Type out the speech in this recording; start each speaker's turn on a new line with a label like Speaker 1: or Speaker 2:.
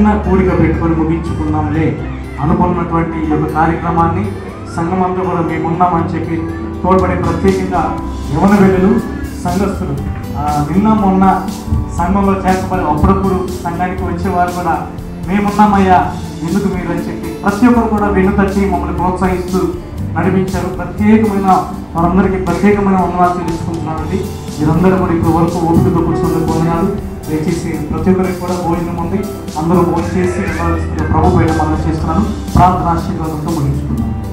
Speaker 1: చిన్న కూడిక పెట్టుకొని ముగించుకుందాంలే అనుకున్నటువంటి ఈ యొక్క కార్యక్రమాన్ని సంఘమంతా కూడా మేమున్నామని చెప్పి తోడ్పడి, ప్రత్యేకంగా యవన బిడ్డలు, సంఘస్థులు నిన్న మొన్న సంఘంలో చేర్చబడి అప్పుడప్పుడు సంఘానికి వచ్చేవారు కూడా మేమున్నామయ్యా ఎందుకు మీరు అని చెప్పి ప్రతి ఒక్కరు కూడా వెన్నుతట్టి మమ్మల్ని ప్రోత్సహిస్తూ నడిపించారు. ప్రత్యేకమైన వారందరికీ ప్రత్యేకమైన వందనాలు తెలుసుకుంటున్నానండి. మీరందరూ కూడా ఇప్పుడు వరకు ఓపికతో కూర్చొని పొందినారు. దయచేసి ప్రతి ఒక్కరికి కూడా భోజనం ఉంది, అందరూ భోజనం చేసి ప్రభు బయట మనం చేస్తున్నాను. ప్రార్థన ఆశీర్వాదంతో ముగించారు.